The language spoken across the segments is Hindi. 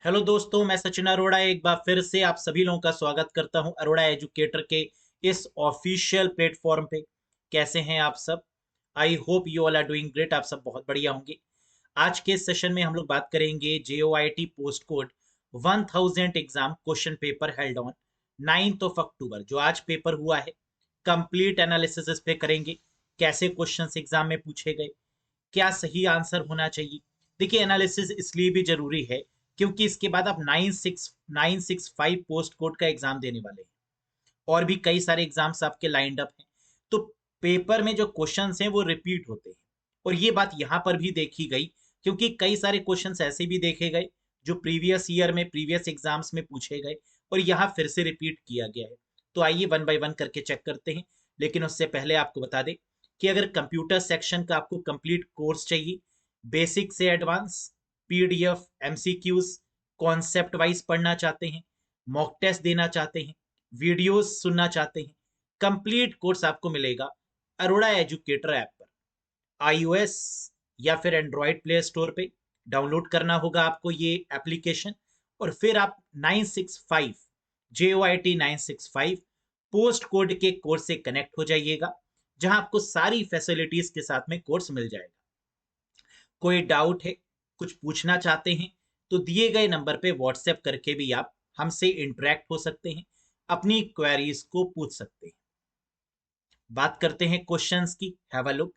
हेलो दोस्तों, मैं सचिन अरोड़ा एक बार फिर से आप सभी लोगों का स्वागत करता हूं अरोड़ा एजुकेटर के इस ऑफिशियल प्लेटफॉर्म पे। कैसे हैं आप सब? I hope you all are doing great. आप सब बहुत बढ़िया होंगे। आज के सेशन में हम लोग बात करेंगे JOIT post code 1000 exam question paper held on 9th of October, जो आज पेपर हुआ है। कंप्लीट एनालिसिस इस पे करेंगे। कैसे क्वेश्चंस एग्जाम में पूछे गए, क्या सही आंसर होना चाहिए। देखिए, एनालिसिस इसलिए भी जरूरी है क्योंकि इसके बाद आप 965 पोस्ट कोड का एग्जाम देने वाले हैं और भी कई सारे एग्जाम्स आपके लाइंड अप हैं। तो पेपर में जो क्वेश्चंस हैं वो रिपीट होते हैं, और ये बात यहाँ पर भी देखी गई क्योंकि कई सारे क्वेश्चंस ऐसे भी देखे गए जो प्रीवियस ईयर में प्रीवियस एग्जाम्स में पूछे गए और यहाँ फिर से रिपीट किया गया है। तो आइए वन बाय वन करके चेक करते हैं। लेकिन उससे पहले आपको बता दें कि अगर कंप्यूटर सेक्शन का आपको कंप्लीट कोर्स चाहिए, बेसिक से advance, PDF, MCQs, concept wise पढ़ना चाहते हैं, मॉक टेस्ट देना चाहते हैं, वीडियोस सुनना चाहते हैं, कंप्लीट कोर्स आपको मिलेगा अरोड़ा एजुकेटर ऐप पर। iOS या फिर एंड्रॉयड प्ले स्टोर पे डाउनलोड करना होगा आपको ये एप्लीकेशन, और फिर आप 965 JOIT 965 पोस्ट कोड के कोर्स से कनेक्ट हो जाइएगा, जहां आपको सारी फैसिलिटीज के साथ में कोर्स मिल जाएगा। कोई डाउट है, कुछ पूछना चाहते हैं, तो दिए गए नंबर पे व्हाट्सएप करके भी आप हमसे इंटरेक्ट हो सकते हैं, अपनी क्वेरीज को पूछ सकते हैं। बात करते हैं क्वेश्चंस की। Have a look.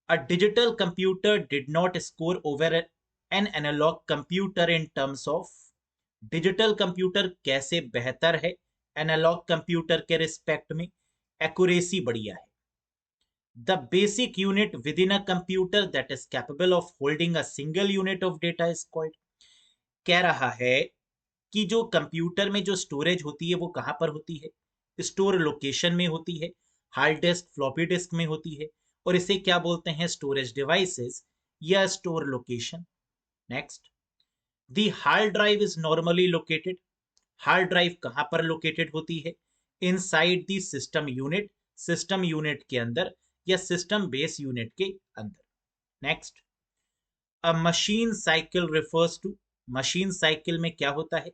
A digital computer did not score over an analog computer in terms of. Digital computer कैसे बेहतर है एनालॉग कंप्यूटर के रिस्पेक्ट में? एक्यूरेसी बढ़िया है। The basic unit within a computer that is capable of holding a single unit of data is called। कह रहा है कि जो कंप्यूटर में जो स्टोरेज होती है वो कहाँ पर होती है? स्टोर लोकेशन में होती है, हार्ड डिस्क, फ्लॉपी डिस्क में होती है, और इसे क्या बोलते हैं? स्टोरेज डिवाइसेस या store location. Next, the hard drive is normally located. Hard drive कहाँ पर लोकेटेड होती है? Inside the system unit, system unit के अंदर या सिस्टम बेस यूनिट के अंदर। Next, a machine cycle refers to. Machine cycle में क्या होता है?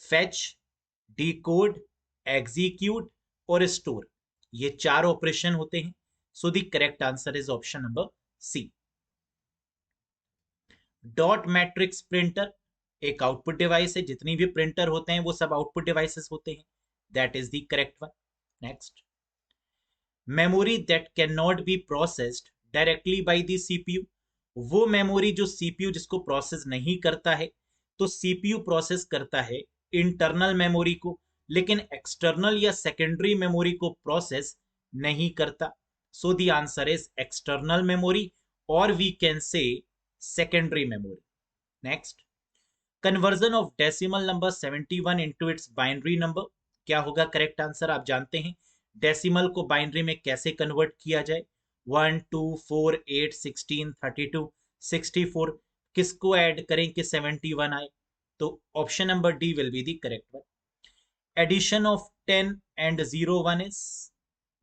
फेच, डिकोड, एग्जीक्यूट और स्टोर, ये चार ऑपरेशन होते हैं। So the correct answer is option number C. Dot matrix printer एक आउटपुट डिवाइस है। जितनी भी प्रिंटर होते हैं वो सब आउटपुट डिवाइसेस होते हैं। That is the correct one. Next, memory that can not be processed directly by the CPU। वो मेमोरी जो CPU जिसको प्रोसेस नहीं करता है, तो CPU प्रोसेस करता है इंटरनल मेमोरी को, लेकिन एक्सटर्नल या सेकेंडरी मेमोरी को प्रोसेस नहीं करता। So the answer is external memory, और we can say secondary memory. Next, conversion of decimal number 71 into its binary number, क्या होगा करेक्ट आंसर? आप जानते हैं डेसिमल को बाइनरी में कैसे कन्वर्ट किया जाए। 1 2 4 8 16 32 64, किसको ऐड करें कि 71 आए? तो option number D will be the correct one. Addition of 10 and 01 is,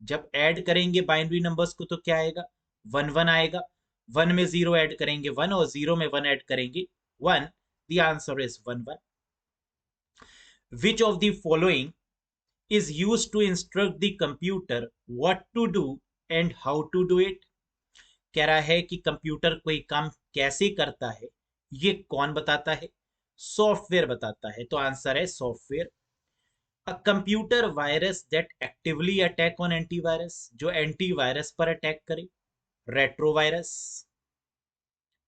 जब ऐड करेंगे बाइनरी नंबर्स को तो क्या आएगा? 11 आएगा। 1 में 0 ऐड करेंगे 1, और 0 में 1 ऐड करेंगे 1। The answer is 11. Which of the following is used to instruct the computer what to do and how to do it? कह रहा है कि कंप्यूटर कोई काम कैसे करता है, ये कौन बताता है? सॉफ्टवेयर बताता है। तो आंसर है software. A computer virus that actively attack on antivirus, जो एंटीवायरस पर अटैक करे, रेट्रोवायरस।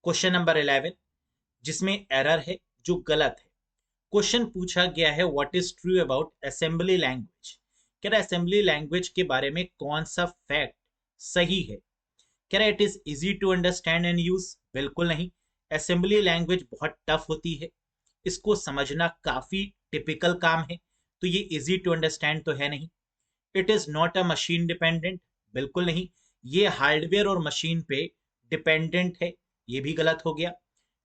क्वेश्चन नंबर 11, जिसमें एरर है, जो गलत है। क्वेश्चन पूछा गया है what is true about assembly language. कह रहा है असेंबली लैंग्वेज के बारे में कौन सा फैक्ट सही है? कह रहा है it is easy to understand and use. बिल्कुल नहीं, असेंबली लैंग्वेज बहुत टफ होती है, इसको समझना काफी टिपिकल काम है, तो ये इजी टू अंडरस्टैंड तो है नहीं। It is not a machine dependent, बिल्कुल नहीं, ये हार्डवेयर और मशीन पे डिपेंडेंट है, ये भी गलत हो गया।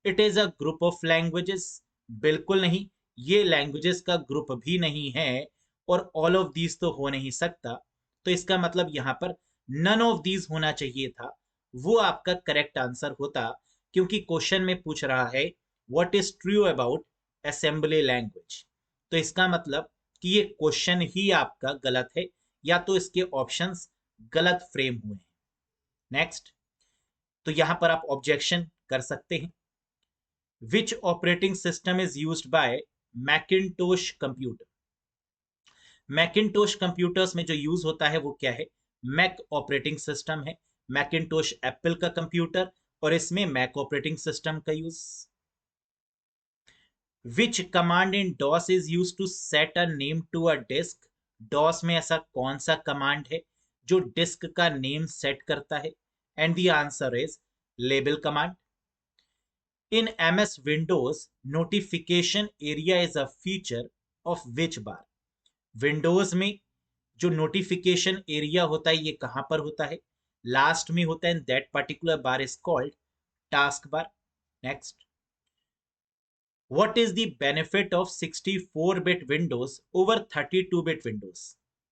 It is a group of languages, बिल्कुल नहीं, ये लैंग्वेजेस का ग्रुप भी नहीं है, और ऑल ऑफ दीज तो हो नहीं सकता। तो इसका मतलब यहाँ पर नन ऑफ दीज होना चाहिए था, वो आपका करेक्ट आंसर होता, क्योंकि क्वेश्चन में पूछ रहा है what is true about assembly language. तो इसका मतलब कि ये क्वेश्चन ही आपका गलत है या तो इसके ऑप्शंस गलत फ्रेम हुए हैं। नेक्स्ट, तो यहां पर आप ऑब्जेक्शन कर सकते हैं। Which operating system is used by Macintosh computer. Macintosh computers में जो यूज होता है वो क्या है, मैक ऑपरेटिंग सिस्टम है। मैकिन्टोश एप्पल का कंप्यूटर और इसमें मैक ऑपरेटिंग सिस्टम का use. Which command in DOS is use to set a name to a disk. DOS में ऐसा कौन सा कमांड है जो डिस्क का नेम सेट करता है? And the answer is label command. In MS Windows, notification area is a feature of which bar? Windows में जो नोटिफिकेशन एरिया होता है ये कहां पर होता है? लास्ट में होता है। That particular bar is called task bar. Next, what is the benefit of 64-bit Windows over 32-bit Windows?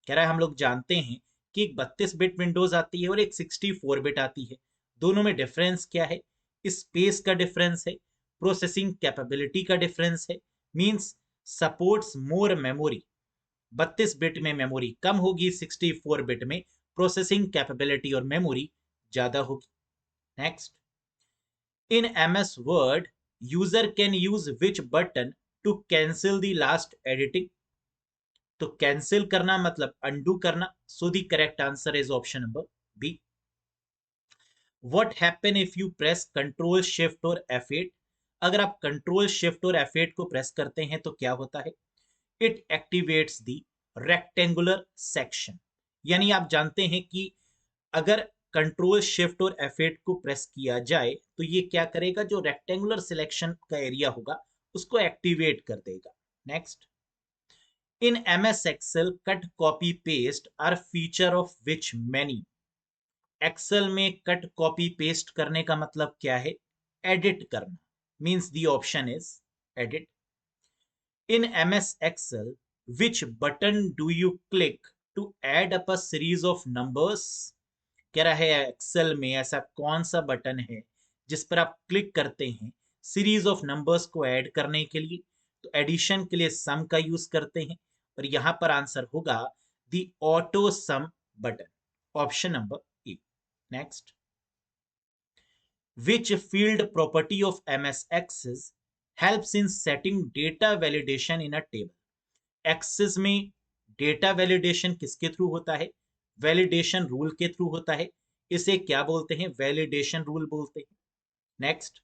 कह रहा है हम लोग जानते हैं कि एक 32-bit विंडोज आती है और एक 64-bit आती है। दोनों में डिफरेंस क्या है? स्पेस का डिफरेंस है, प्रोसेसिंग कैपेबिलिटी का डिफरेंस है। Means supports more memory. 32-बिट में मेमोरी कम होगी, 64-बिट में प्रोसेसिंग कैपेबिलिटी और मेमोरी ज्यादा होगी। Next, in MS Word user can use which button to cancel the last editing? तो कैंसिल करना मतलब अनडू करना। So the correct answer is option number B. What happen if you press control shift और F8? अगर आप कंट्रोल शिफ्ट और F8 को प्रेस करते हैं तो क्या होता है? It activates the rectangular section. यानी आप जानते हैं कि अगर कंट्रोल शिफ्ट और F8 को प्रेस किया जाए तो ये क्या करेगा, जो रेक्टेंगुलर सिलेक्शन का एरिया होगा उसको एक्टिवेट कर देगा। Next, in MS Excel cut copy paste are feature of which menu? Excel में कट कॉपी पेस्ट करने का मतलब क्या है? एडिट करना। Means the option is edit. In MS Excel which button do you click to add up a series of numbers? कह रहा है एक्सेल में ऐसा कौन सा बटन है जिस पर आप क्लिक करते हैं सीरीज ऑफ नंबर्स को ऐड करने के लिए? तो एडिशन के लिए सम का यूज करते हैं और यहां पर आंसर होगा the auto some button, option number A. Next, which field property of MS Access helps in setting data validation in a table? Access में डेटा वैलिडेशन किसके थ्रू होता है? वैलिडेशन रूल के थ्रू होता है। इसे क्या बोलते हैं? वैलिडेशन रूल बोलते हैं। Next,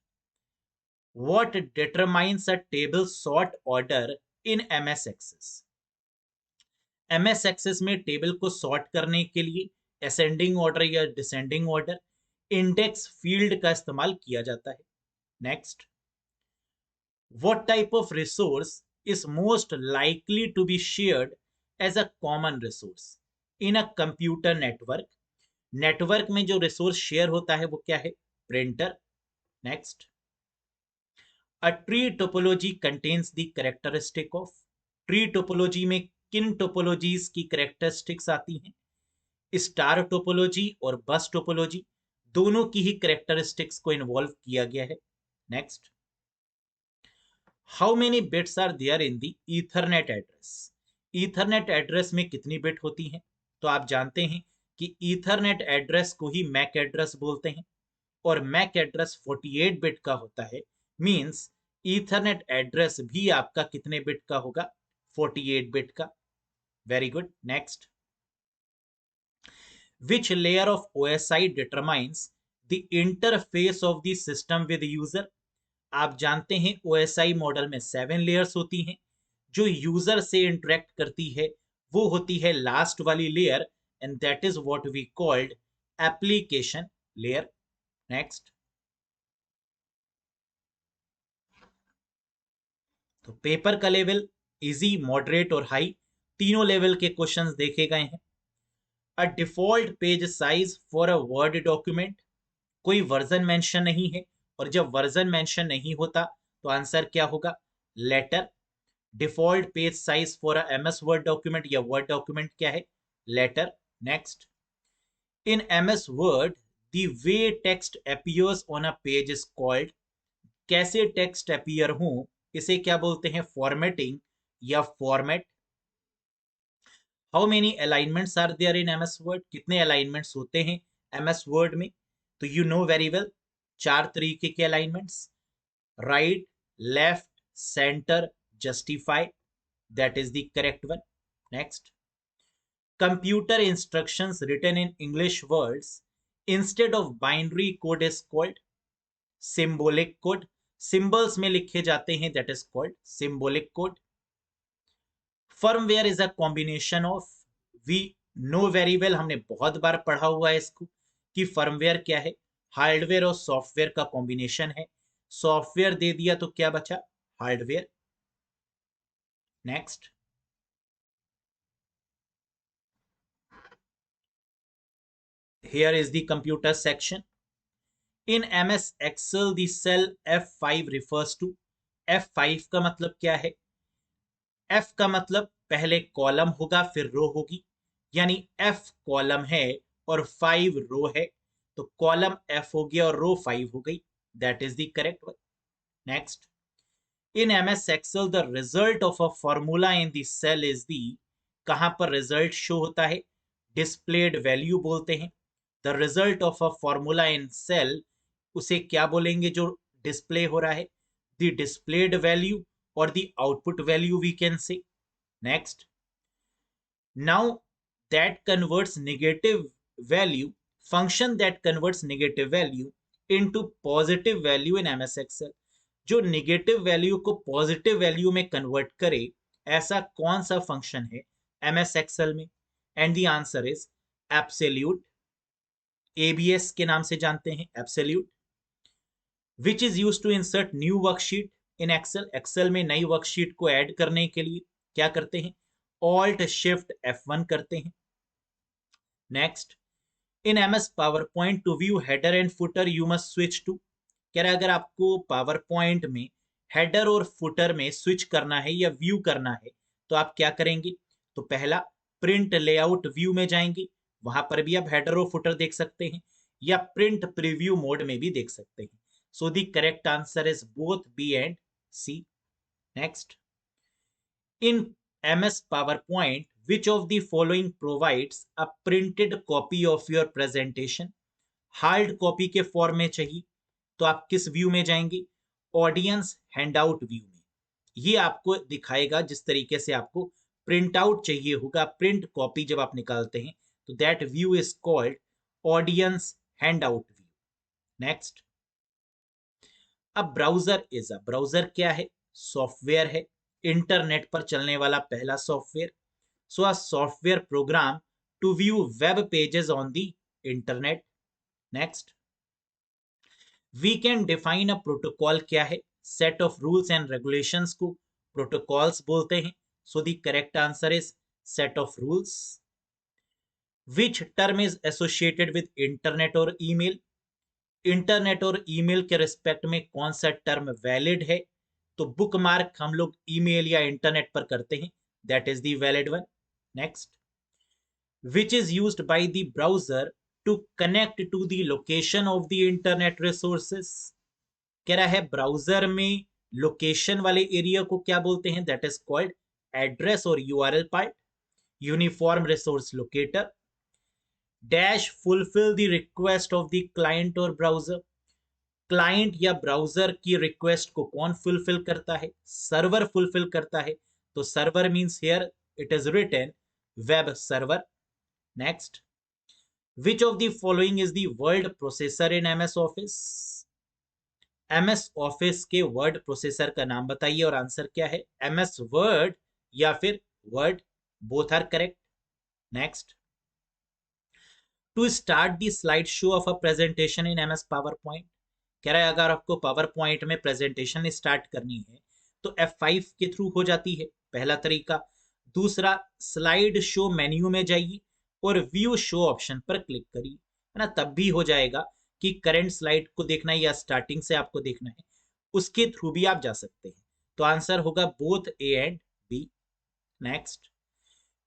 what determines a table sort order in MS Access? MS Access में टेबल को सॉर्ट करने के लिए असेंडिंग ऑर्डर या डिसेंडिंग ऑर्डर, इंडेक्स फील्ड का इस्तेमाल किया जाता है। Next, what type of resource is most likely to be shared as a common resource in a computer network? Network में जो रिसोर्स शेयर होता है वो क्या है? Printer. Next, a tree topology contains the characteristic of? Tree topology में किन टोपोलॉजीज की कैरेक्टरिस्टिक्स आती हैं? स्टार टोपोलॉजी और बस टोपोलॉजी, दोनों की ही कैरेक्टरिस्टिक्स को इन्वॉल्व किया गया है। Next, how many bits are there in the Ethernet address? Ethernet address में कितनी बिट होती हैं? तो आप जानते हैं कि ईथरनेट एड्रेस को ही मैक एड्रेस बोलते हैं और मैक एड्रेस 48 बिट का होता है। मींस ईथरनेट एड्रेस भी आपका कितने बिट का होगा? 48 बिट का। Very good. Next, which layer of OSI determines the interface of the system with user? आप जानते हैं OSI मॉडल में 7 लेयर्स होती हैं। जो यूजर से इंटरेक्ट करती है वो होती है लास्ट वाली layer and that is what we called application layer. Next, तो पेपर का लेवल इजी, मॉडरेट और हाई तीनों लेवल के क्वेश्चंस देखे गए हैं। A default page size for a Word document, कोई वर्जन मेंशन नहीं है और जब वर्जन मेंशन नहीं होता तो आंसर क्या होगा? Letter. Default page size for a MS Word document या वर्ड डॉक्यूमेंट क्या है? Letter. Next, in MS Word the way text appears on a page is called? कैसे टेक्स्ट अपीयर हो, इसे क्या बोलते हैं, फॉर्मेटिंग या format. How many alignments are there in MS Word, कितने अलाइनमेंट्स होते हैं एमएस वर्ड में, तो यू नो वेरी वेल, 4 तरीके के alignments, right, left, centre, justify, that is the correct one. Next, computer instructions written in English words instead of binary code is called symbolic code, symbols में लिखे जाते हैं, that is called symbolic code। firmware is a combination of, we know very well, हमने बहुत बार पढ़ा हुआ है इसको कि firmware क्या है, हार्डवेयर और सॉफ्टवेयर का कॉम्बिनेशन है। सॉफ्टवेयर दे दिया तो क्या बचा, hardware. Next, here is the computer section। in MS Excel the cell F5 refers to, F5 का मतलब क्या है, F का मतलब पहले कॉलम होगा फिर रो होगी, यानी F कॉलम है और 5 रो है, तो कॉलम F हो गया और रो 5 हो गई, that is the correct one. Next, in MS Excel the result of a formula in the cell is the, कहां पर रिजल्ट शो होता है, डिस्प्लेड वैल्यू बोलते हैं। The result of a formula in cell, उसे क्या बोलेंगे जो डिस्प्ले हो रहा है, द डिस्प्लेड वैल्यू और the output value we can say. Next, now that converts negative value, function that converts negative value into positive value in MS Excel, जो नेगेटिव वैल्यू को पॉजिटिव वैल्यू में कन्वर्ट करे, ऐसा कौन सा फंक्शन है एमएस एक्सेल में, and the answer is absolute, ABS के नाम से जानते हैं, absolute. Which is used to insert new worksheet in Excel, Excel में नई वर्कशीट को ऐड करने के लिए क्या करते हैं, ऑल्ट शिफ्ट F1 करते हैं। Next, in MS PowerPoint to view header and footer you must switch to, कह रहा है अगर आपको पावर पॉइंट में हेडर और फुटर में स्विच करना है या व्यू करना है तो आप क्या करेंगे, तो पहला प्रिंट लेआउट व्यू में जाएंगे, वहां पर भी आप हेडर और फुटर देख सकते हैं, या प्रिंट प्रीव्यू मोड में भी देख सकते हैं। So the correct answer is both B and C. Next, in MS PowerPoint which of the following provides a printed copy of your presentation, hard copy के फॉर्म में चाहिए तो आप किस व्यू में जाएंगे, ऑडियंस हैंडआउट व्यू में, ये आपको दिखाएगा जिस तरीके से आपको प्रिंट आउट चाहिए होगा, प्रिंट कॉपी जब आप निकालते हैं तो that view is called audience handout view. Next, अब ब्राउजर इज अ, ब्राउजर क्या है, सॉफ्टवेयर है, इंटरनेट पर चलने वाला पहला software. So a software program to view web pages on the internet. Next, we can define a protocol क्या है, set of rules and regulations को प्रोटोकॉल्स बोलते हैं। So the correct answer is set of rules. Which term is associated with internet और ईमेल, इंटरनेट और ईमेल के रिस्पेक्ट में कौन सा टर्म वैलिड है, तो बुकमार्क हम लोग ईमेल या इंटरनेट पर करते हैं, that is the valid one. Next, which is used by the browser to connect to the location of the internet resources, कह रहा है ब्राउजर में लोकेशन वाले एरिया को क्या बोलते हैं, दैट इज कॉल्ड एड्रेस और URL part, uniform resource locator. Dash fulfil the request of the client और ब्राउजर, क्लाइंट या ब्राउजर की रिक्वेस्ट को कौन फुलफिल करता है, सर्वर फुलफिल करता है, तो server means here it is written web server. Next, which of the following is the word processor in MS Office, MS Office के वर्ड प्रोसेसर का नाम बताइए और आंसर क्या है, एमएस वर्ड या फिर Word, both are correct. Next, to start the slide show of a presentation in MS PowerPoint, कह रहा है अगर आपको पावर पॉइंट में प्रेजेंटेशन स्टार्ट करनी है तो F5 के थ्रू हो जाती है, पहला तरीका। दूसरा, स्लाइड शो मेन्यू में जाइए और व्यू शो ऑप्शन पर क्लिक करिए, है ना, तब भी हो जाएगा कि करंट स्लाइड को देखना है या स्टार्टिंग से आपको देखना है, उसके थ्रू भी आप जा सकते हैं, तो आंसर होगा both A and B. Next,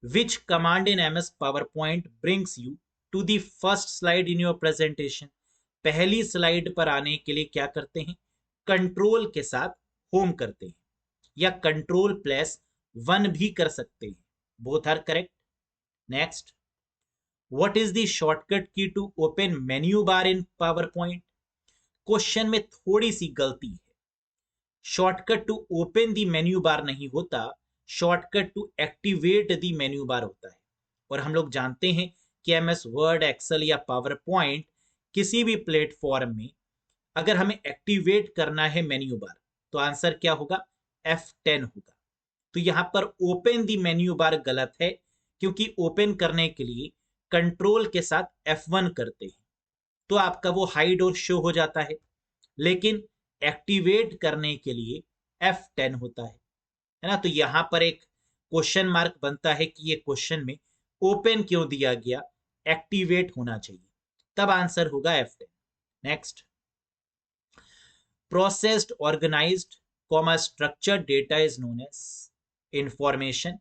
which command in MS PowerPoint brings you to the first slide in your presentation, पहली स्लाइड पर आने के लिए क्या करते हैं, कंट्रोल के साथ होम करते हैं, या कंट्रोल+1 भी कर सकते हैं, both are correct. Next, what is the shortcut key to open menu bar in PowerPoint? Question में थोड़ी सी गलती है, shortcut to open the menu bar नहीं होता, shortcut to activate the menu bar होता है। और हम लोग जानते हैं कि MS वर्ड, एक्सेल या पावर पॉइंट किसी भी प्लेटफॉर्म में अगर हमें एक्टिवेट करना है मेन्यू बार, तो आंसर क्या होगा? F10 होगा। तो यहां पर ओपन द मेन्यू बार गलत है, क्योंकि ओपन करने के लिए कंट्रोल के साथ F1 करते हैं, तो आपका वो हाइड और शो हो जाता है। लेकिन एक्टिवेट करने के लिए F10 होता है ना। तो यहां पर एक क्वेश्चन मार्क बनता है कि ये क्वेश्चन में ओपन क्यों दिया गया, एक्टिवेट होना चाहिए, तब आंसर होगा F10। Next, processed, organised, structured data is known as information.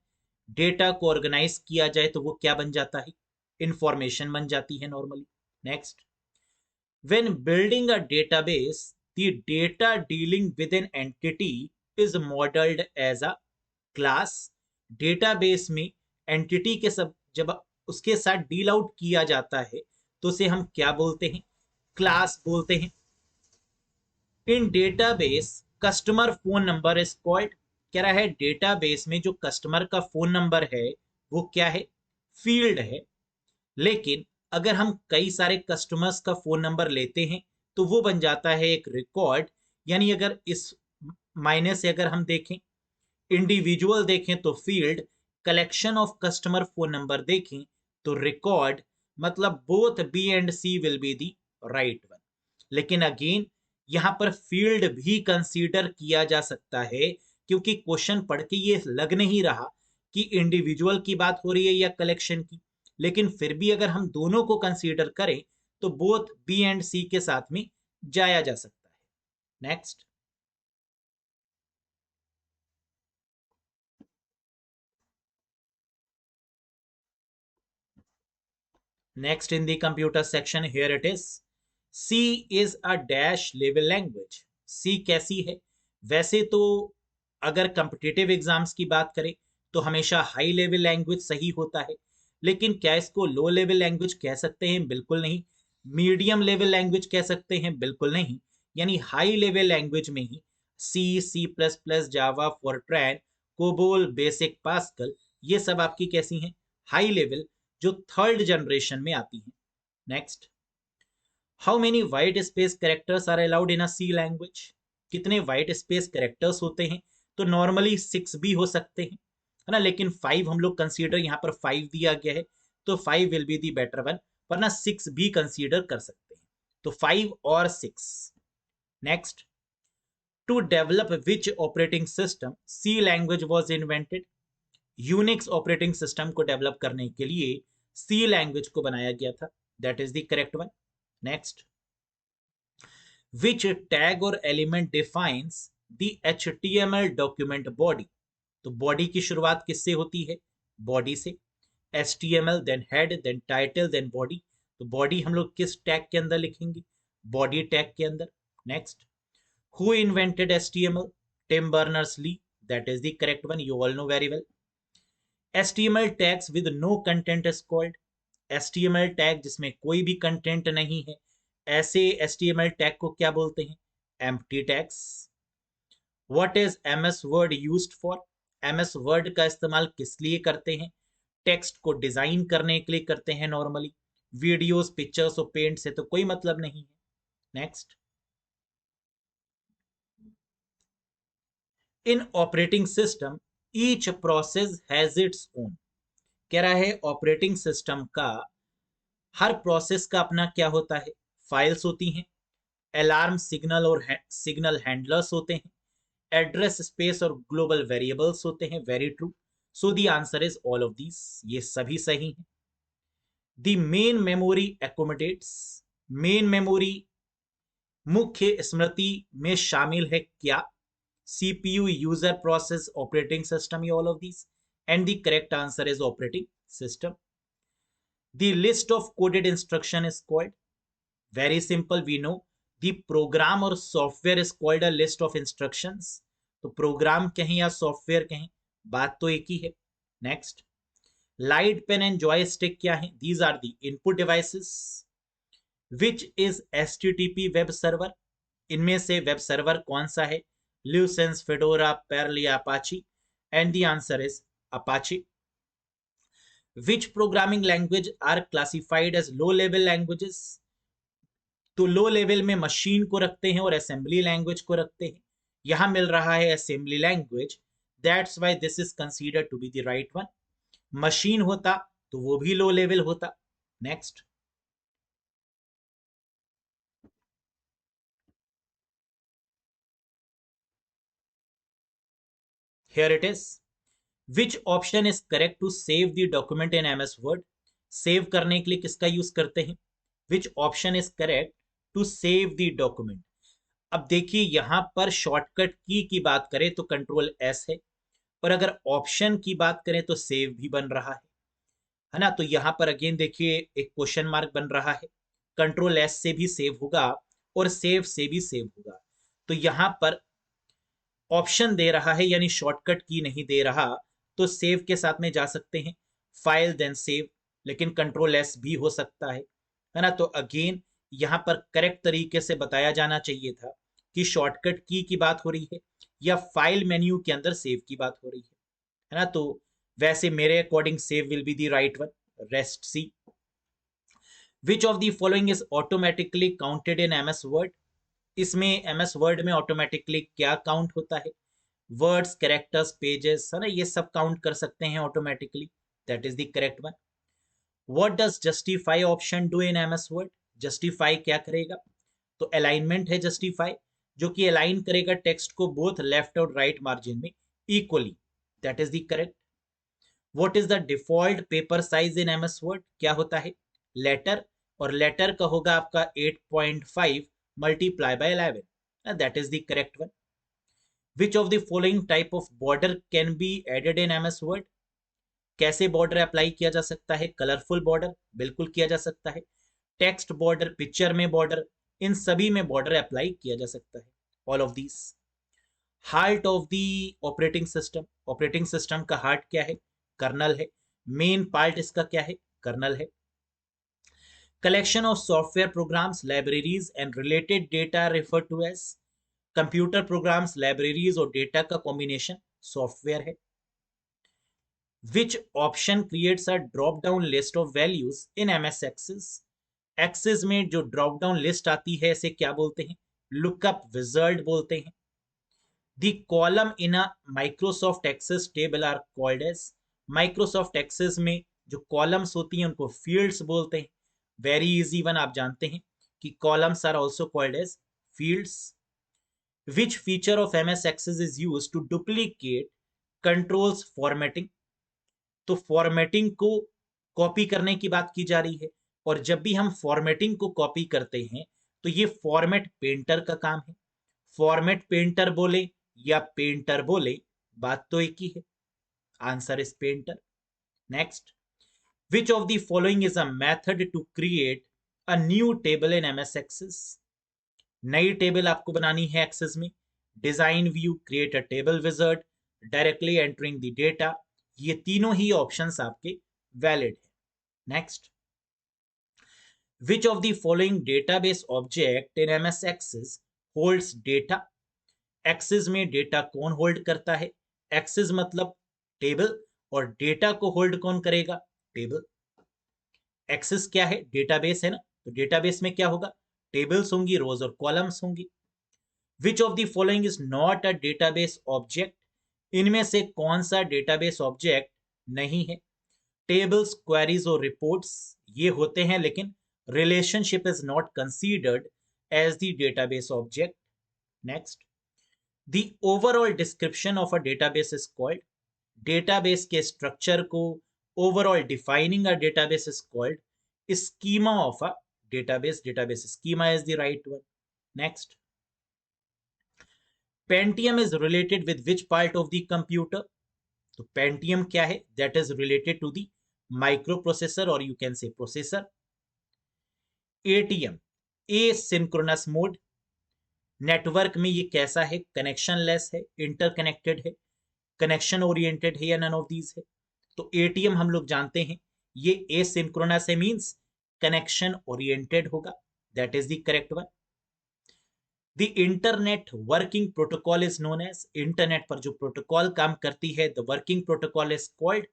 Data को ऑर्गेनाइज किया जाए तो वो क्या बन जाता है? इंफॉर्मेशन बन जाती है normally. Next, when building a database, the data dealing with an entity is modeled as a class। Database में एंटिटी के सब जब उसके साथ डील आउट किया जाता है तो उसे हम क्या बोलते हैं? क्लास बोलते हैं। In database customer phone number is called, कह रहा है डेटाबेस में जो कस्टमर का फोन नंबर है वो क्या है? फील्ड है। लेकिन अगर हम कई सारे कस्टमर्स का फोन नंबर लेते हैं तो वो बन जाता है एक रिकॉर्ड। यानी अगर इस मायने से अगर हम देखें, इंडिविजुअल देखें तो field, collection of customer phone number देखें तो रिकॉर्ड, मतलब both B and C will be the right one. लेकिन अगेन यहां पर फील्ड भी कंसीडर किया जा सकता है, क्योंकि क्वेश्चन पढ़ के ये लग नहीं रहा कि इंडिविजुअल की बात हो रही है या कलेक्शन की। लेकिन फिर भी अगर हम दोनों को कंसीडर करें तो बोथ बी एंड सी के साथ में जाया जा सकता है। Next, next in the computer section, here it is, C is a dash level language। C कैसी है? वैसे तो अगर कम्पिटिटिव एग्जाम्स की बात करें तो हमेशा हाई लेवल लैंग्वेज सही होता है, लेकिन क्या इसको लो लेवल लैंग्वेज कह सकते हैं? बिल्कुल नहीं। मीडियम लेवल लैंग्वेज कह सकते हैं? बिल्कुल नहीं। यानी हाई लेवल लैंग्वेज में ही C++, Java, Fortran, COBOL, BASIC, Pascal, ये सब आपकी कैसी हैं? हाई लेवल, जो थर्ड जनरेशन में आती हैं। Next, how many white space characters are allowed in a C language? कितने वाइट स्पेस कैरेक्टर्स होते हैं? तो नॉर्मली 6 भी हो सकते हैं, है ना, लेकिन 5 हम लोग कंसीडर, यहाँ पर 5 दिया गया है तो 5 will be the better one, वरना 6 भी कंसीडर कर सकते हैं। तो 5 और 6। Next, to develop which operating system C language was invented? Unix operating system को डेवलप करने के लिए सी लैंग्वेज को बनाया गया था, that is the correct one. Next, which tag और element defines the HTML document body? तो बॉडी की शुरुआत किससे होती है? बॉडी से। HTML, then head, then title, then body. तो बॉडी हम लोग किस टैग के अंदर लिखेंगे? बॉडी टैग के अंदर। Next, who invented HTML? Tim Berners Lee, that is the correct one, you all know very well. HTML tags with no content is called, HTML tag जिसमें कोई भी कंटेंट नहीं है, ऐसे HTML टैग को क्या बोलते हैं? Empty tags. What is MS word used for? MS word का इस्तेमाल किस लिए करते हैं? टेक्स्ट को डिजाइन करने के लिए करते हैं नॉर्मली। वीडियोस, पिक्चर्स और पेंट से तो कोई मतलब नहीं है। Next, in operating system each process has its own. कह रहा है ऑपरेटिंग सिस्टम का हर प्रोसेस का अपना क्या होता है? फाइल्स होती हैं, अलार्म, सिग्नल और सिग्नल हैंडलर्स होते हैं, एड्रेस स्पेस और ग्लोबल वेरिएबल्स होते हैं। Very true. So the answer is all of these, ये सभी सही हैं। The main memory accommodates, main memory मुख्य स्मृति में शामिल है क्या? CPU, user, process, operating system, ये all of these. And the correct answer is operating system. The list of coded instruction is called, very simple, we know, the program और software is called a list of instructions. तो प्रोग्राम कहें या सॉफ्टवेयर कहें, बात तो एक ही है। Next, light pen and joystick क्या है? These are the input devices. Which is HTTP web server? इनमें से वेब सर्वर कौन सा है? ल्यूसेंस, फेडोरा, पर्ल या Apache? And the answer is Apache. Which programming language are classified as low level languages? तो लो लेवल में मशीन को रखते हैं और असेंबली लैंग्वेज को रखते हैं। यहां मिल रहा है assembly language, that's why this is considered to be the right one. Machine होता तो वो भी लो लेवल होता। Next, here it is. Which option is correct to save the document in MS Word? Save करने के लिए किसका यूज करते हैं? Which option is correct to save the document? अब देखिए यहां पर शॉर्टकट की बात करें तो Ctrl+S है, और अगर ऑप्शन की बात करें तो सेव भी बन रहा है ना। तो यहां पर अगेन देखिए एक क्वेश्चन मार्क बन रहा है। Ctrl+S से भी सेव होगा और सेव से भी सेव होगा। तो यहां पर ऑप्शन दे रहा है यानी शॉर्टकट की नहीं दे रहा, तो सेव के साथ में जा सकते हैं, फाइल देन सेव, लेकिन Ctrl+S भी हो सकता है ना। तो अगेन यहां पर करेक्ट तरीके से बताया जाना चाहिए था कि शॉर्टकट की बात हो रही है या फाइल मेन्यू के अंदर सेव की बात हो रही है ना। तो वैसे मेरे according save will be the right one. Rest C. Which of the following is automatically counted in MS word? इसमें MS वर्ड में ऑटोमेटिकली क्या काउंट होता है? वर्ड्स, कैरेक्टर्स, पेजेस, है ना, ये सब काउंट कर सकते हैं automatically. That is the correct one. What does justify option do in MS word? Justify क्या करेगा? तो अलाइनमेंट है जस्टिफाई, जो कि अलाइन करेगा टेक्स्ट को बोथ लेफ्ट और राइट मार्जिन में equally. That is the correct. What is the default paper size in MS word? क्या होता है? लेटर, और लेटर का होगा आपका 8.5 multiply by 11। That is the correct one. Which of the following type of border can be added in MS Word? कैसे बॉर्डर अप्लाई किया जा सकता है? कलरफुल बॉर्डर बिल्कुल किया जा सकता है, टेक्स्ट बॉर्डर, पिक्चर में बॉर्डर, इन सभी में बॉर्डर अप्लाई किया जा सकता है, all of these. Heart of the operating system, operating system का हार्ट क्या है? कर्नल है। मेन पार्ट इसका क्या है? कर्नल है। Collection of software programs, libraries and related data refer to as? Computer programs, libraries और डेटा का कॉम्बिनेशन सॉफ्टवेयर है। Which option creates a drop down list of values in MS Access? Access में जो ड्रॉप डाउन लिस्ट आती है इसे क्या बोलते हैं? लुकअप विजर्ड बोलते हैं। The column in a Microsoft Access table are called as? Microsoft Access में जो कॉलम्स होती हैं उनको फील्ड्स बोलते हैं। वेरी इजी वन, आप जानते हैं कि columns are also called as fields. Which feature of MS Access is used to duplicate controls formatting? तो फॉर्मेटिंग को कॉपी करने की बात की जा रही है, और जब भी हम फॉर्मेटिंग को कॉपी करते हैं तो ये फॉर्मेट पेंटर का काम है। फॉर्मेट पेंटर बोले या पेंटर बोले, बात तो एक ही है। Answer is painter. Next, which of the following is a method to create a new table in MS Access? नई टेबल आपको बनानी है एक्सेस में। Design view, create a table wizard, directly entering the data, ये तीनों ही ऑप्शंस आपके वैलिड है। Next, which of the following database object in MS Access holds data? Access में डेटा कौन होल्ड करता है? एक्सेस मतलब टेबल, और डेटा को होल्ड कौन करेगा? टेबल। एक्सेस क्या है? डेटाबेस है ना, तो डेटाबेस में क्या होगा? टेबल्स होंगी, रोज और कॉलम्स होंगी। विच of the following is not a database object? इनमें से कौन सा डेटाबेस ऑब्जेक्ट नहीं है? टेबल्स, क्वेरीज और रिपोर्ट्स ये होते हैं, लेकिन relationship is not considered as the database object. Next, the overall description of a database is called? Database के स्ट्रक्चर को overall defining a database is called schema of a database. Database schema is the right one. Next, Pentium is related with which part of the computer? तो पेंटियम क्या है? That is related to the microprocessor, और you can say processor. ATM, a synchronous mode, network में ये कैसा है, कनेक्शन लेस है, इंटरकनेक्टेड है, कनेक्शन ओरिएंटेड है या नन ऑफ दीज है। तो एटीएम हम लोग जानते हैं ये एसिंक्रोनस है, मींस कनेक्शन ओरिएंटेड होगा, that is the correct one. The internet working protocol is known as, internet पर जो प्रोटोकॉल काम करती है, the working protocol is called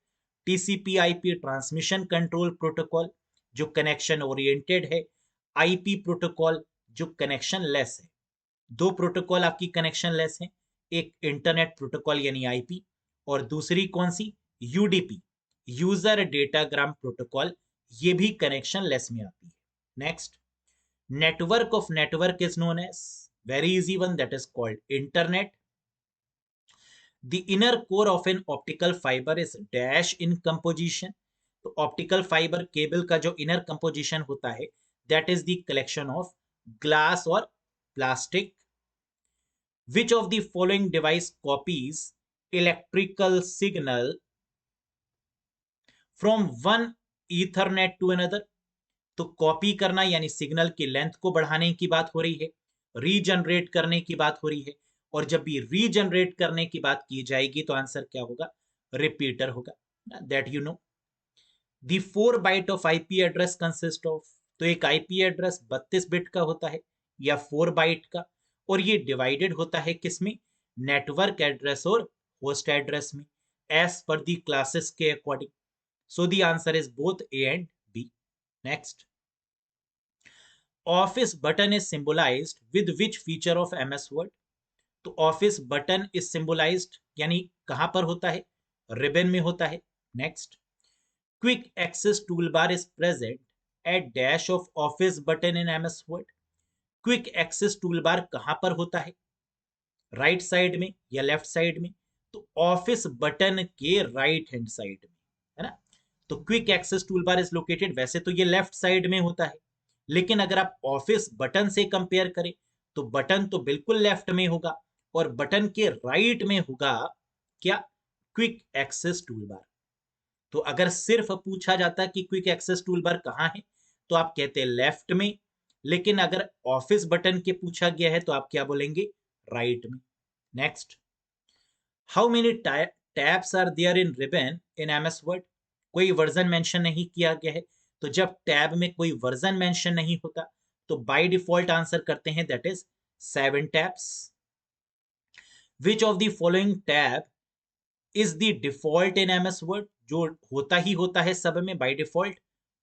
TCP IP, transmission control protocol जो कनेक्शन ओरिएंटेड है, आईपी प्रोटोकॉल जो कनेक्शन लेस है। दो प्रोटोकॉल आपकी कनेक्शन लेस है, एक इंटरनेट प्रोटोकॉल यानी आईपी, और दूसरी कौन सी, यूडीपी, यूजर डेटाग्राम प्रोटोकॉल, ये भी कनेक्शन लेस में आती है। Next, network of network is known as, very easy one, that is called internet. The inner core of an optical fiber is dash in composition. तो optical fiber cable का जो inner composition होता है, that is the collection of glass or plastic. Which of the following device copies electrical signal from one ethernet to another? तो कॉपी करना यानी सिग्नल की लेंथ को बढ़ाने की बात हो रही है, रीजनरेट करने की बात हो रही है, और जब भी रीजनरेट करने की बात की जाएगी तो आंसर क्या होगा, रिपीटर होगा, that you know. The 4 byte of IP address consist of, तो एक आईपी एड्रेस 32 बिट का होता है या 4 बाइट का, और ये डिवाइडेड होता है किसमें, नेटवर्क एड्रेस और होस्ट एड्रेस में, एज पर दी क्लासेस के according. So the answer is both A and B. Next, office button is symbolized with which feature of MS Word? तो ऑफिस बटन इज सिंबलाइज्ड यानी कहां पर होता है, रिबन में होता है। Next, quick access toolbar is present at dash of office button in MS Word. Quick access toolbar कहां पर होता है, राइट साइड में या लेफ्ट साइड में? तो ऑफिस बटन के राइट हैंड साइड में, है ना। तो quick access toolbar is located, वैसे तो ये लेफ्ट साइड में होता है, लेकिन अगर आप ऑफिस बटन से कंपेयर करें तो बटन तो बिल्कुल लेफ्ट में होगा और बटन के राइट में होगा क्या, क्विक एक्सेस टूलबार। तो अगर सिर्फ पूछा जाता कि क्विक एक्सेस टूलबार कहाँ है तो आप कहते लेफ्ट में, लेकिन अगर ऑफिस बटन के पूछा गया है तो आप क्या बोलेंगे, राइट में। Next, how many tabs are there in ribbon in MS Word? कोई वर्जन मेंशन नहीं किया गया है, तो जब टैब में कोई वर्जन मेंशन नहीं होता तो बाय डिफॉल्ट आंसर करते हैं that is 7 tabs. Which of the following tab is the default in MS word? जो होता ही होता है सब में बाय डिफॉल्ट,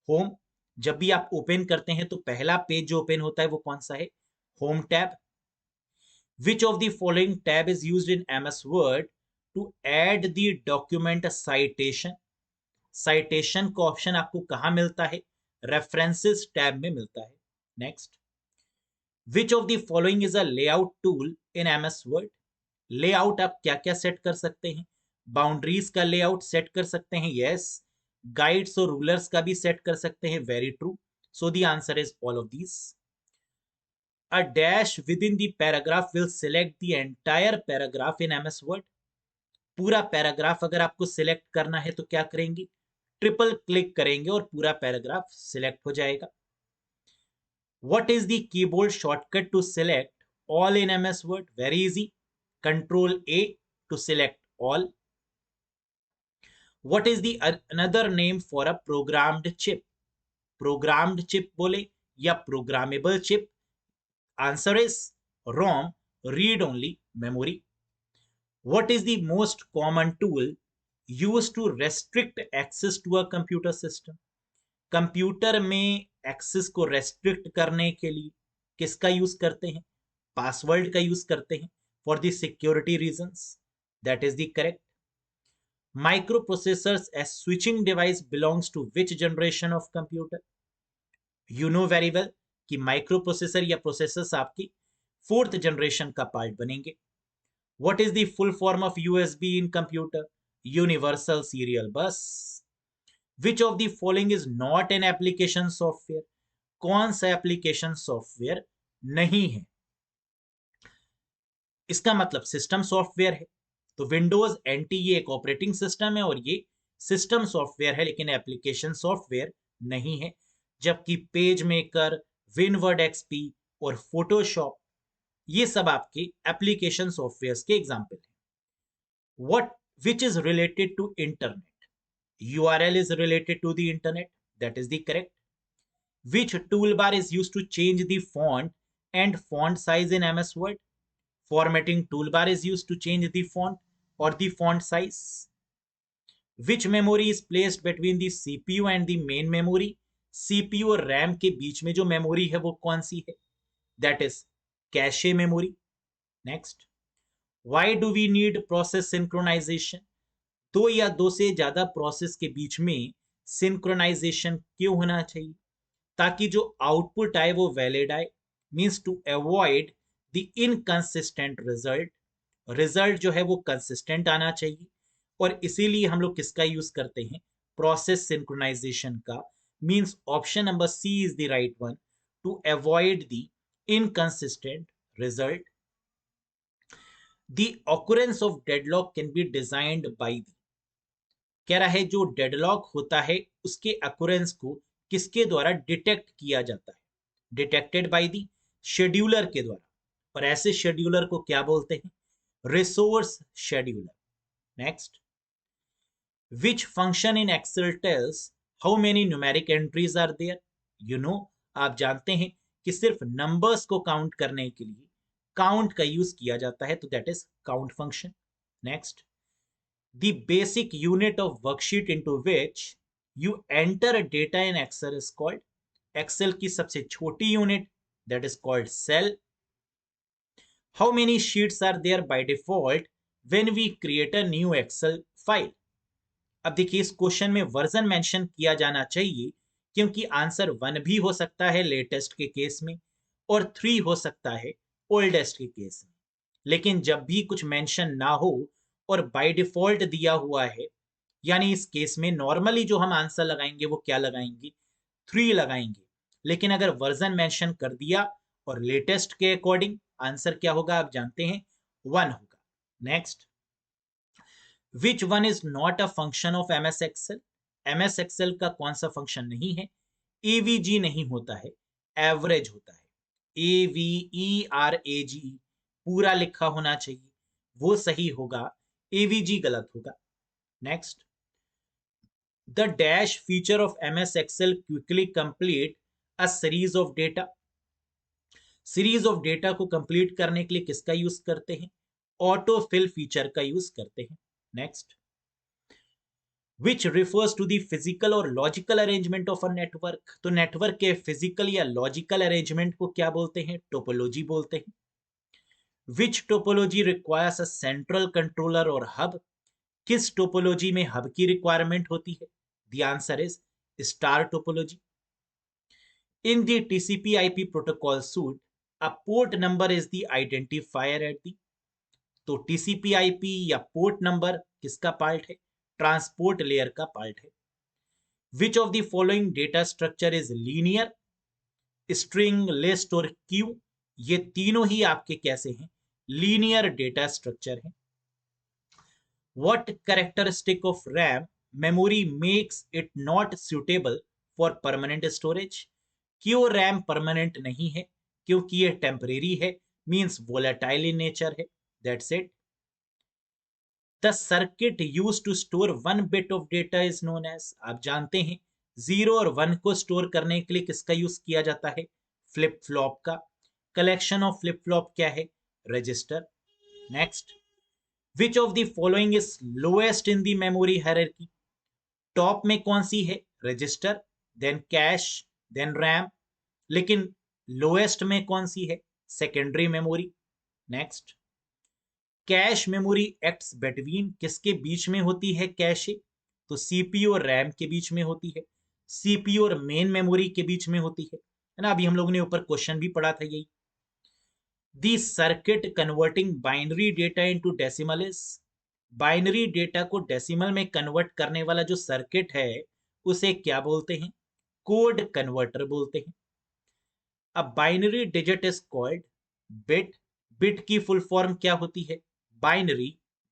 होम। जब भी आप ओपन करते हैं तो पहला पेज जो ओपन होता है वो कौन सा है, home tab. Which of the following tab is used in MS Word to add the document citation? Citation का ऑप्शन आपको कहां मिलता है, रेफरेंसेस टैब में मिलता है। Next, Which of the following is a layout tool in MS Word? Layout आप क्या क्या सेट कर सकते हैं, बाउंड्रीज का लेआउट सेट कर सकते हैं, यस। गाइड्स और रूलर्स का भी सेट कर सकते हैं, very true. So the answer is all of these. A dash within the paragraph will select the entire paragraph in MS Word. पूरा पैराग्राफ अगर आपको सिलेक्ट करना है तो क्या करेंगे, ट्रिपल क्लिक करेंगे और पूरा पैराग्राफ सिलेक्ट हो जाएगा। What is the keyboard shortcut to select all in MS Word? Very easy. Control A to select all. What is the another name for a programmed chip? Programmed chip बोले या programmable chip? Answer is ROM, read only memory. What is the most common tool used to restrict access to a computer system? Computer में एक्सेस को रेस्ट्रिक्ट करने के लिए किसका यूज करते हैं, पासवर्ड का यूज करते हैं, for the security reasons, that is the correct. Microprocessors as switching device belongs to which generation of computer? You know very well कि माइक्रो प्रोसेसर या प्रोसेसर्स आपकी 4th जनरेशन का पार्ट बनेंगे। What is the full form of USB in computer? Universal serial bus. Which of the following is not an application software? कौन सा एप्लीकेशन सॉफ्टवेयर नहीं है? इसका मतलब सिस्टम सॉफ्टवेयर है, तो विंडोज एनटी ये एक ऑपरेटिंग सिस्टम है और ये सिस्टम सॉफ्टवेयर है लेकिन एप्लीकेशन सॉफ्टवेयर नहीं है। जबकि पेज मेकर, विनवर्ड एक्सपी और फोटोशॉप ये सब आपके एप्लीकेशन सॉफ्टवेयर के एग्जाम्पल हैं। What which is related to internet, URL is related to the internet, that is the correct. Which toolbar is used to change the font and font size in MS Word? Formatting toolbar is used to change the font or the font size. Which memory is placed between the CPU and the main memory? CPU और RAM के बीच में जो मेमोरी है वो कौन सी है? That is cache memory. Next, why do we need process synchronization? दो या दो से ज्यादा प्रोसेस के बीच में सिंक्रोनाइजेशन क्यों होना चाहिए? ताकि जो आउटपुट आए वो वैलिड आए, means to avoid the inconsistent result. Result जो है वो कंसिस्टेंट आना चाहिए, और इसीलिए हम लोग किसका यूज करते हैं? प्रोसेस सिंक्रोनाइजेशन का। Means option number C is the right one, to avoid the inconsistent result. The occurrence of deadlock can be designed by the, कह रहा है जो डेडलॉक होता है उसके अकुरेंस को किसके द्वारा डिटेक्ट किया जाता है? डिटेक्टेड बाय द शेड्यूलर के द्वारा, और ऐसे शेड्यूलर को क्या बोलते हैं? Resource scheduler. Next, which function in Excel tells how many numeric entries are there? You know, आप जानते हैं कि सिर्फ नंबर्स को काउंट करने के लिए काउंट का यूज किया जाता है, तो that is count function. Next, the basic unit of worksheet into which you enter data in Excel is called? Excel की सबसे छोटी unit, that is called cell. How many sheets are there by default when we create a new Excel file? अब देखिए, इस क्वेश्चन में वर्जन मेंशन किया जाना चाहिए, क्योंकि आंसर 1 भी हो सकता है लेटेस्ट के केस में, और 3 हो सकता है ओल्डेस्ट के केस में। लेकिन जब भी कुछ मेंशन ना हो और बाय डिफॉल्ट दिया हुआ है, यानी इस केस में नॉर्मली जो हम आंसर लगाएंगे वो क्या लगाएंगे? 3 लगाएंगे। लेकिन अगर वर्जन मेंशन कर दिया और लेटेस्ट के अकॉर्डिंग, आंसर क्या होगा आप जानते हैं? 1 होगा। Next, which one is not a function of MS Excel? MS Excel का कौन सा फंक्शन नहीं है? AVG नहीं होता है, एवरेज होता है। AVERAG पूरा लिखा होना चाहिए, वो सही होगा, AVG गलत होगा। Next, the dash feature of MS Excel quickly complete a series of data. Series of data को कंप्लीट करने के लिए किसका यूज करते हैं? ऑटो फिल फीचर का यूज करते हैं। Next, which refers to the physical और logical arrangement of a network? तो नेटवर्क के फिजिकल या लॉजिकल अरेंजमेंट को क्या बोलते हैं? टोपोलॉजी बोलते हैं। Which topology requires a central controller और हब? किस टोपोलॉजी में हब की रिक्वायरमेंट होती है? The answer is star topology. In the TCP/IP protocol suit, a port number is the identifier at the, तो TCP/IP या पोर्ट नंबर किसका पार्ट है? ट्रांसपोर्ट लेयर का पार्ट है। विच of the following data structure is linear, string, list और क्यू? ये तीनों ही आपके कैसे हैं? लीनियर डेटा स्ट्रक्चर है। What characteristic of RAM memory makes it not suitable for permanent storage? क्यों RAM परमानेंट नहीं है? क्योंकि ये टेम्परेरी है, मींस volatile in nature है। That's it. The circuit used to store 1 bit of data is known as, आप जानते हैं 0 और 1 को स्टोर करने के लिए किसका यूज किया जाता है? फ्लिप फ्लॉप का। कलेक्शन ऑफ फ्लिप फ्लॉप क्या है? Register. Next, which of the following is lowest in the memory hierarchy? Top में कौन सी है? Register, then cache, then RAM. लेकिन लोएस्ट में कौन सी है? Secondary memory. Next, cache memory acts between, किसके बीच में होती है कैशे? तो CPU और रैम के बीच में होती है, CPU और मेन मेमोरी के बीच में होती है ना? अभी हम लोगों ने ऊपर क्वेश्चन भी पढ़ा था यही। दी circuit converting binary data into decimal is, binary data को डेसिमल में कन्वर्ट करने वाला जो सर्किट है उसे क्या बोलते हैं? कोड कन्वर्टर बोलते हैं। अब binary digit is called bit, bit की फुल फॉर्म क्या होती है? Binary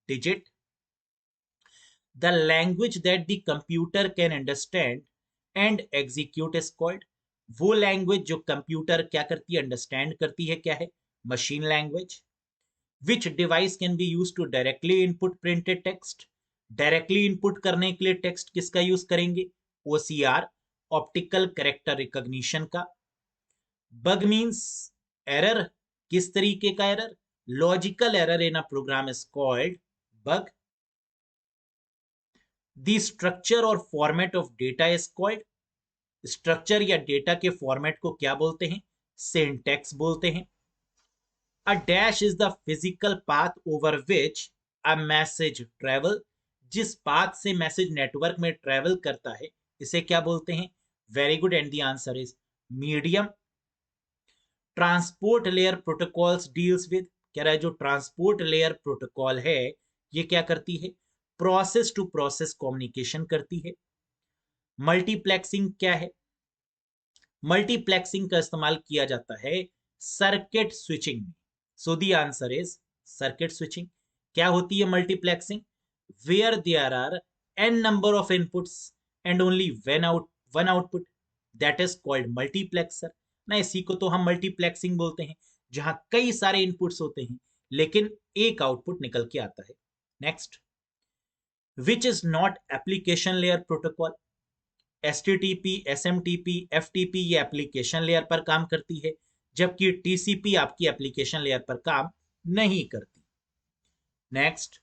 digit. The language that the computer can understand and execute is called, वो लैंग्वेज जो कंप्यूटर क्या करती है? अंडरस्टैंड करती है, क्या है? machine language. Which device can be used to directly input printed text? Directly input करने के लिए टेक्स्ट किसका यूज करेंगे? OCR, ऑप्टिकल कैरेक्टर रिकॉग्निशन का. Bug means error. किस तरीके का error? Logical error in a program is called bug. The structure और format of data is called. Structure या डेटा के फॉर्मेट को क्या बोलते हैं? सिंटैक्स बोलते हैं. A dash is the physical path over which a message travel. जिस पाथ से मैसेज नेटवर्क में ट्रेवल करता है इसे क्या बोलते हैं? Very good, and the answer is medium. Transport layer protocols deals with. कह रहा है जो ट्रांसपोर्ट लेयर प्रोटोकॉल है ये क्या करती है? प्रोसेस टू प्रोसेस कम्युनिकेशन करती है. मल्टीप्लेक्सिंग क्या है? मल्टीप्लेक्सिंग का इस्तेमाल किया जाता है सर्किट स्विचिंग में. So the answer is circuit switching. क्या होती है multiplexing? Where there are n number of inputs and only one output, that is called multiplexer. ना इसी को तो हम मल्टीप्लेक्सिंग बोलते हैं, जहां कई सारे इनपुट्स होते हैं लेकिन एक आउटपुट निकल के आता है. Next, which is not application layer protocol. HTTP, SMTP, FTP ये एप्लीकेशन लेयर पर काम करती है, जबकि TCP आपकी एप्लीकेशन लेयर पर काम नहीं करती. Next,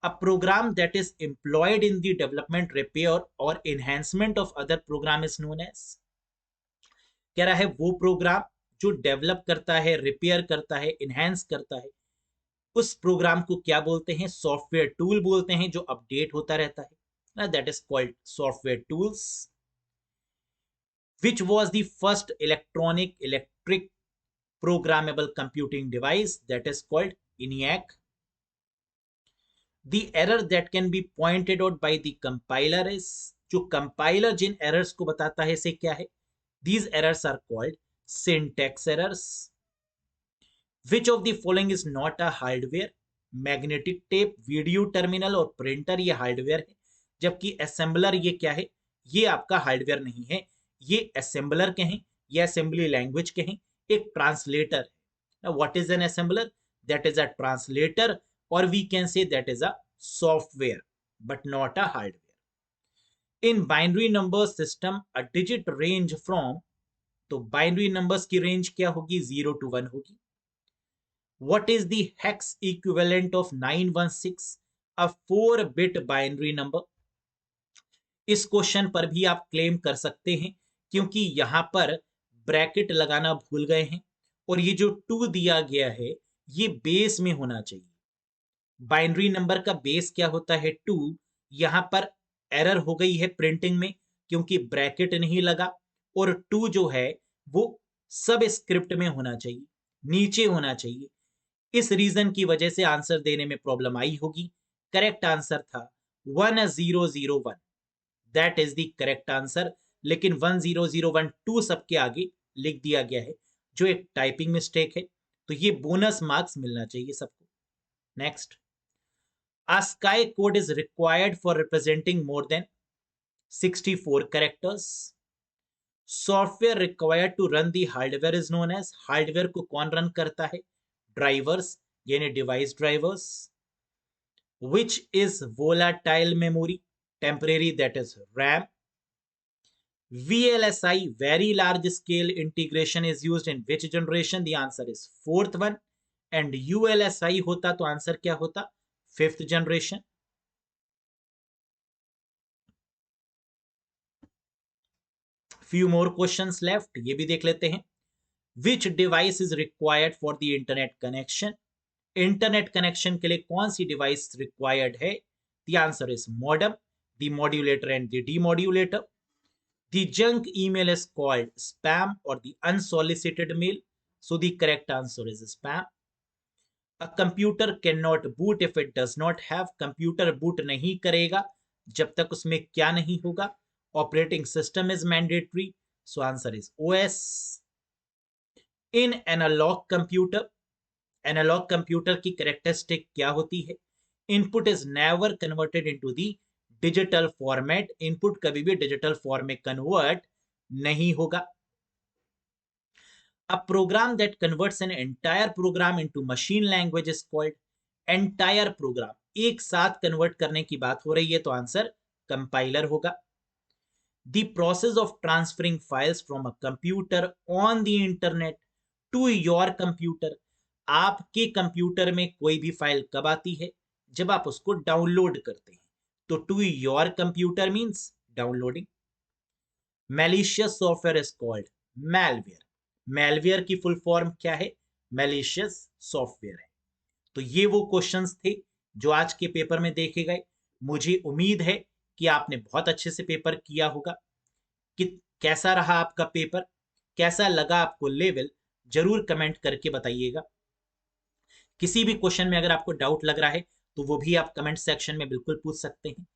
a program that is employed in the development, repair और enhancement of other program is known as. कह रहा है वो प्रोग्राम जो डेवलप करता है, रिपेयर करता है, एनहांस करता है, उस प्रोग्राम को क्या बोलते हैं? सॉफ्टवेयर टूल बोलते हैं, जो अपडेट होता रहता है. That is called software tools. Which was the first electric programmable computing device? That is called ENIAC. The error that can be pointed out by the compiler is, जो compiler जिन errors को बताता है इसे क्या है? These errors are called syntax errors. Which of the following is not a hardware? Magnetic tape, video terminal और प्रिंटर ये हार्डवेयर है, जबकि असेंबलर ये क्या है? ये आपका हार्डवेयर नहीं है. ये असेंबलर कहें या असेंबली लैंग्वेज कहें, एक ट्रांसलेटर है. What is an assembler? That is a translator, और we can say that is a software but not a hardware. In binary number system a digit range from, तो बाइनरी नंबर्स की रेंज क्या होगी? 0 to 1 होगी. What is the hex equivalent of 916, a 4-bit binary number? इस क्वेश्चन पर भी आप क्लेम कर सकते हैं, क्योंकि यहां पर ब्रैकेट लगाना भूल गए हैं, और ये जो 2 दिया गया है ये बेस में होना चाहिए. बाइनरी नंबर का बेस क्या होता है? 2. यहां पर एरर हो गई है प्रिंटिंग में, क्योंकि ब्रैकेट नहीं लगा, और 2 जो है वो सब स्क्रिप्ट में होना चाहिए, नीचे होना चाहिए. इस रीजन की वजह से आंसर देने में प्रॉब्लम आई होगी. करेक्ट आंसर था 1001. That is the correct answer. लेकिन 1001 2 सबके आगे लिख दिया गया है, जो एक टाइपिंग मिस्टेक है, तो ये बोनस मार्क्स मिलना चाहिए सबको. Next, a sky code is required for representing more than 64 characters. Software required to run the hardware is known as. Hardware को कौन रन करता है? ड्राइवर्स, यानी device drivers. Which is volatile memory? Temporary, that is RAM. VLSI, very large scale integration, is used in which generation? The answer is 4th one. And ULSI होता तो आंसर क्या होता? 5th generation. Few more questions left, ये भी देख लेते हैं. Which device is required for the internet connection? Internet connection के लिए कौन सी डिवाइस रिक्वायर्ड है? The answer is modem, the modulator and the demodulator. The junk email is called spam और the unsolicited mail. So the correct answer is spam. A computer can not boot if it does not have. Computer boot नहीं करेगा जब तक उसमें क्या नहीं होगा? Operating system is mandatory. So answer is OS. In analog computer, analogue computer की कैरेक्टरिस्टिक क्या होती है? Input is never converted into the digital format. Input कभी भी डिजिटल फॉर्म में कन्वर्ट नहीं होगा. A program that converts an entire program into machine language is called entire program. एक साथ कन्वर्ट करने की बात हो रही है तो आंसर कंपाइलर होगा. The process of transferring files from a computer on the internet to your computer. आपके कंप्यूटर में कोई भी फाइल कब आती है? जब आप उसको डाउनलोड करते हैं. तो to your computer means downloading. Malicious software is called malware. Malware की फुल फॉर्म क्या है? Malicious software है. तो ये वो क्वेश्चंस थे जो आज के पेपर में देखे गए. मुझे उम्मीद है कि आपने बहुत अच्छे से पेपर किया होगा. कि कैसा रहा आपका पेपर, कैसा लगा आपको लेवल, जरूर कमेंट करके बताइएगा. किसी भी क्वेश्चन में अगर आपको डाउट लग रहा है तो वो भी आप कमेंट सेक्शन में बिल्कुल पूछ सकते हैं.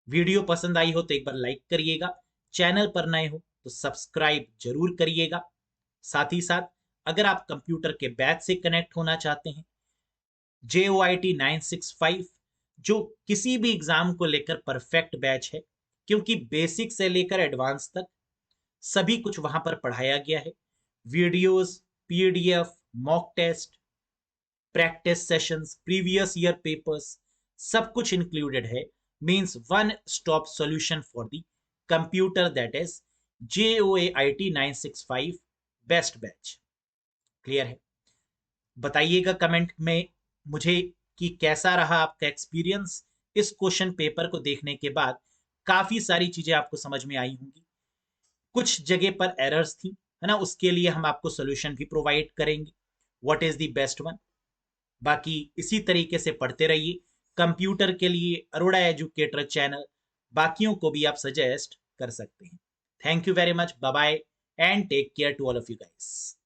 वीडियो पसंद आई हो तो एक बार लाइक करिएगा. चैनल पर नए हो तो सब्सक्राइब जरूर करिएगा. साथ ही साथ अगर आप कंप्यूटर के बैच से कनेक्ट होना चाहते हैं, JOIT 965 जो किसी भी एग्जाम को लेकर परफेक्ट बैच है, क्योंकि बेसिक से लेकर एडवांस तक सभी कुछ वहां पर पढ़ाया गया है. Videos, PDF, mock test, practice sessions, previous year papers, सब कुछ इंक्लूडेड है. Means one stop solution for the computer, that is JOIT 965 best batch. Clear है? बताइएगा कमेंट में मुझे कि कैसा रहा आपका एक्सपीरियंस. इस क्वेश्चन पेपर को देखने के बाद काफी सारी चीजें आपको समझ में आई होंगी. कुछ जगह पर एरर्स थी, है ना, उसके लिए हम आपको सोल्यूशन भी प्रोवाइड करेंगे. What is the best one. बाकी इसी तरीके से पढ़ते रहिए. कंप्यूटर के लिए अरोड़ा एजुकेटर चैनल बाकियों को भी आप सजेस्ट कर सकते हैं. Thank you very much. Bye bye and take care to all of you guys.